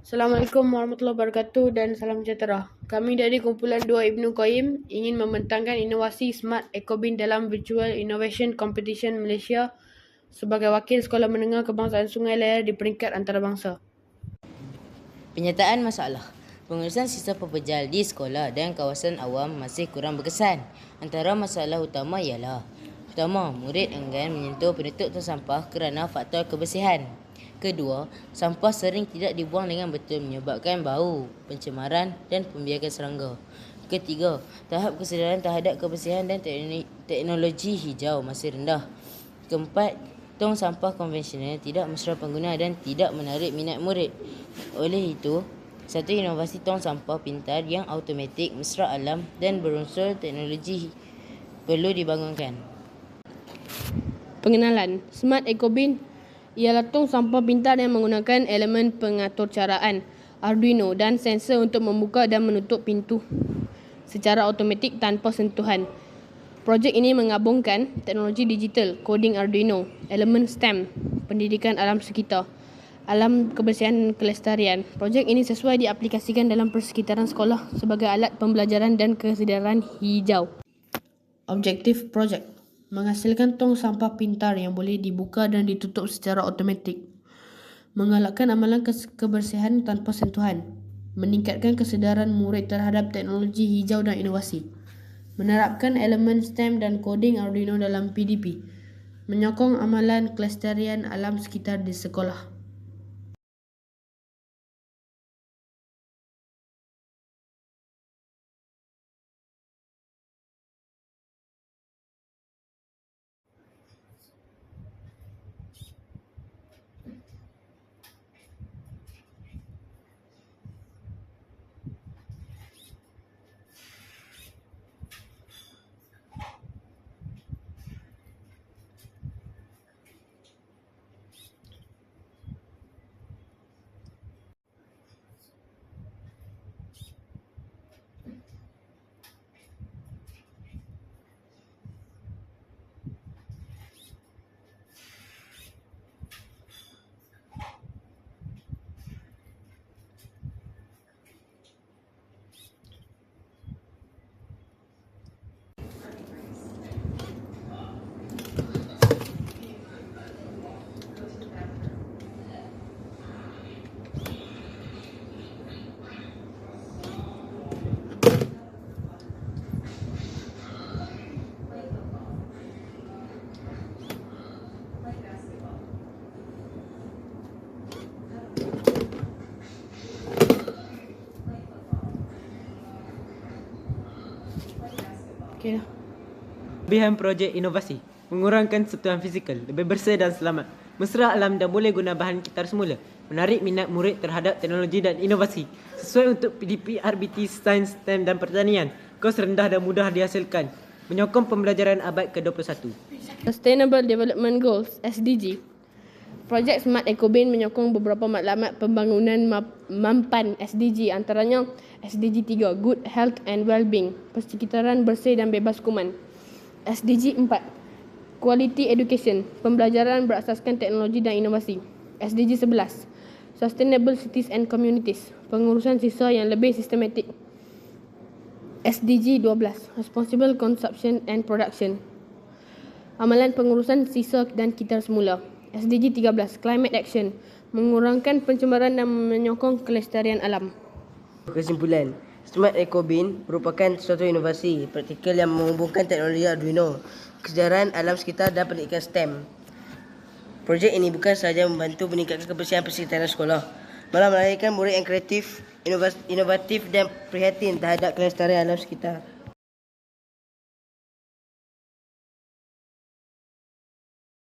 Assalamualaikum warahmatullahi wabarakatuh dan salam sejahtera. Kami dari kumpulan 2 Ibnu Qayyim ingin membentangkan inovasi Smart Ecobin dalam Virtual Innovation Competition Malaysia sebagai wakil Sekolah Menengah Kebangsaan Sungai Layar di peringkat antarabangsa. Penyataan masalah. Pengurusan sisa pepejal di sekolah dan kawasan awam masih kurang berkesan. Antara masalah utama ialah: pertama, murid enggan menyentuh penutup tong sampah kerana faktor kebersihan. Kedua, sampah sering tidak dibuang dengan betul menyebabkan bau, pencemaran dan pembiakan serangga. Ketiga, tahap kesedaran terhadap kebersihan dan teknologi hijau masih rendah. Keempat, tong sampah konvensional tidak mesra pengguna dan tidak menarik minat murid. Oleh itu, satu inovasi tong sampah pintar yang automatik, mesra alam dan berunsur teknologi perlu dibangunkan. Pengenalan. Smart Ecobin ialah tong sampah pintar yang menggunakan elemen pengaturcaraan Arduino dan sensor untuk membuka dan menutup pintu secara automatik tanpa sentuhan. Projek ini menggabungkan teknologi digital, koding Arduino, elemen STEM, pendidikan alam sekitar, alam kebersihan dan kelestarian. Projek ini sesuai diaplikasikan dalam persekitaran sekolah sebagai alat pembelajaran dan kesedaran hijau. Objektif projek: menghasilkan tong sampah pintar yang boleh dibuka dan ditutup secara automatik, menggalakkan amalan kebersihan tanpa sentuhan, meningkatkan kesedaran murid terhadap teknologi hijau dan inovasi, menerapkan elemen STEM dan koding Arduino dalam PDP, menyokong amalan kelestarian alam sekitar di sekolah. Kelebihan projek inovasi: mengurangkan sentuhan fizikal, lebih bersih dan selamat, mesra alam dan boleh guna bahan kitar semula, menarik minat murid terhadap teknologi dan inovasi, sesuai untuk PDP, RBT, Sains, STEM dan Pertanian, kos rendah dan mudah dihasilkan, menyokong pembelajaran abad ke-21. Sustainable Development Goals (SDG). Projek Smart Ecobin menyokong beberapa matlamat pembangunan mampan SDG, antaranya SDG 3, Good Health and Wellbeing, persekitaran bersih dan bebas kuman. SDG 4, Quality Education, pembelajaran berasaskan teknologi dan inovasi. SDG 11, Sustainable Cities and Communities, pengurusan sisa yang lebih sistematik. SDG 12, Responsible Consumption and Production, amalan pengurusan sisa dan kitar semula. SDG 13, Climate Action, mengurangkan pencemaran dan menyokong kelestarian alam. Kesimpulan, Smart Ecobin merupakan suatu inovasi praktikal yang menghubungkan teknologi Arduino, kesedaran alam sekitar dan pendidikan STEM. Projek ini bukan sahaja membantu meningkatkan kebersihan persekitaran sekolah, malah melahirkan murid yang kreatif, inovatif dan prihatin terhadap kelestarian alam sekitar.